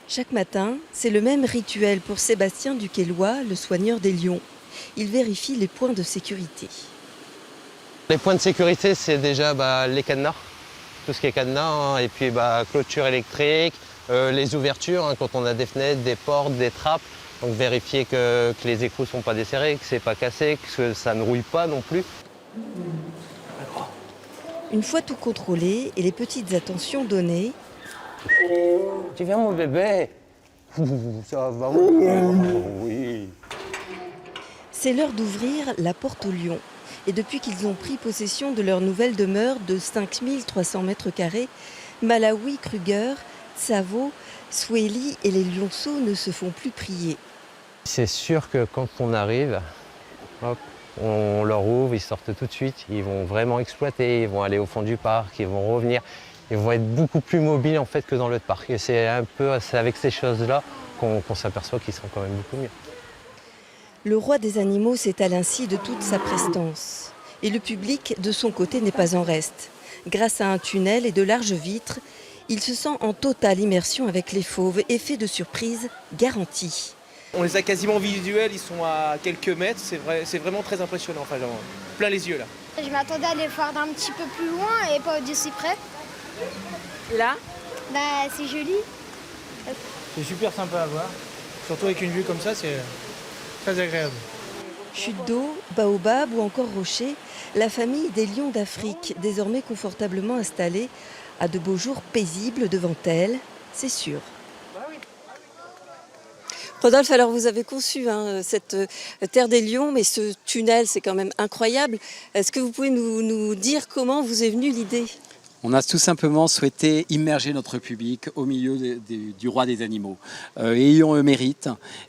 Chaque matin, c'est le même rituel pour Sébastien Duqueslois, le soigneur des lions. Il vérifie les points de sécurité. Les points de sécurité, c'est déjà les cadenas, tout ce qui est cadenas, hein, et puis clôture électrique, les ouvertures, hein, quand on a des fenêtres, des portes, des trappes. Donc vérifier que les écrous ne sont pas desserrés, que c'est pas cassé, que ça ne rouille pas non plus. Une fois tout contrôlé et les petites attentions données, Tu viens mon bébé? Ça va? Oui. c'est l'heure d'ouvrir la porte aux lions. Et depuis qu'ils ont pris possession de leur nouvelle demeure de 5300 mètres carrés, Malawi, Kruger, Tsavo, Sweli et les lionceaux ne se font plus prier. C'est sûr que quand on arrive, hop, on leur ouvre, ils sortent tout de suite, ils vont vraiment exploiter, ils vont aller au fond du parc, ils vont revenir, ils vont être beaucoup plus mobiles en fait que dans l'autre parc. Et c'est avec ces choses-là qu'on s'aperçoit qu'ils sont quand même beaucoup mieux. Le roi des animaux s'étale ainsi de toute sa prestance. Et le public, de son côté, n'est pas en reste. Grâce à un tunnel et de larges vitres, il se sent en totale immersion avec les fauves, effet de surprise garanti. On les a quasiment visuels, ils sont à quelques mètres, c'est vraiment très impressionnant, enfin, genre, plein les yeux là. Je m'attendais à les voir d'un petit peu plus loin et pas d'aussi près. Et là, C'est joli. C'est super sympa à voir, surtout avec une vue comme ça, c'est très agréable. chute d'eau, baobab ou encore rocher, la famille des lions d'Afrique, désormais confortablement installée, a de beaux jours paisibles devant elle, c'est sûr. Rodolphe, alors vous avez conçu cette terre des lions, mais ce tunnel, c'est quand même incroyable. Est-ce que vous pouvez nous dire comment vous est venue l'idée ? On a tout simplement souhaité immerger notre public au milieu du roi des animaux. Ayant le mérite,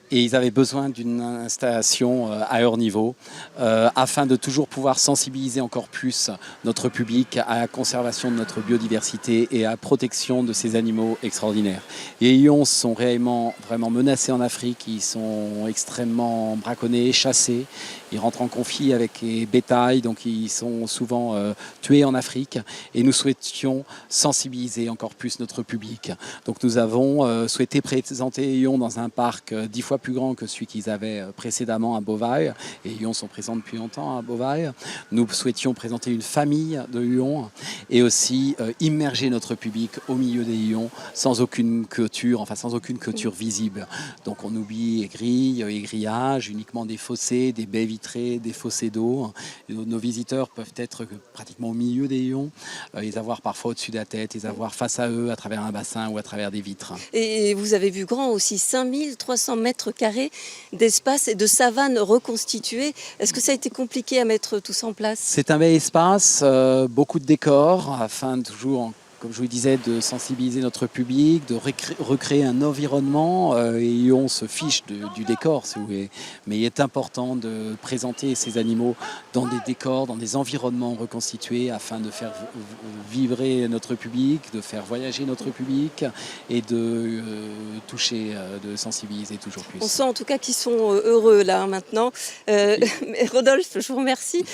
et ils avaient besoin d'une installation à leur niveau, afin de toujours pouvoir sensibiliser encore plus notre public à la conservation de notre biodiversité et à la protection de ces animaux extraordinaires. Les lions sont réellement vraiment menacés en Afrique, ils sont extrêmement braconnés, chassés, ils rentrent en conflit avec les bétails, donc ils sont souvent tués en Afrique, et nous souhaitions sensibiliser encore plus notre public. Donc nous avons souhaité présenter les lions dans un parc 10 fois plus grand que celui qu'ils avaient précédemment à Beauvais. Et les lions sont présents depuis longtemps à Beauvais. Nous souhaitions présenter une famille de lions et aussi immerger notre public au milieu des lions sans aucune clôture, enfin sans aucune clôture visible. Donc on oublie les grilles, les grillages, uniquement des fossés, des baies vitrées, des fossés d'eau. Nos visiteurs peuvent être pratiquement au milieu des lions, les avoir parfois au-dessus de la tête, les avoir face à eux à travers un bassin ou à travers des vitres. Et vous avez vu grand aussi, 5300 mètres carrés d'espace et de savane reconstituée. Est-ce que ça a été compliqué à mettre tout ça en place ? C'est un bel espace, beaucoup de décors, afin de toujours, comme je vous le disais, de sensibiliser notre public, de recréer un environnement. Et on se fiche du décor, si vous voulez. Mais il est important de présenter ces animaux dans des décors, dans des environnements reconstitués, afin de faire vibrer notre public, de faire voyager notre public et de toucher, de sensibiliser toujours plus. On sent en tout cas qu'ils sont heureux là maintenant. Mais Rodolphe, je vous remercie.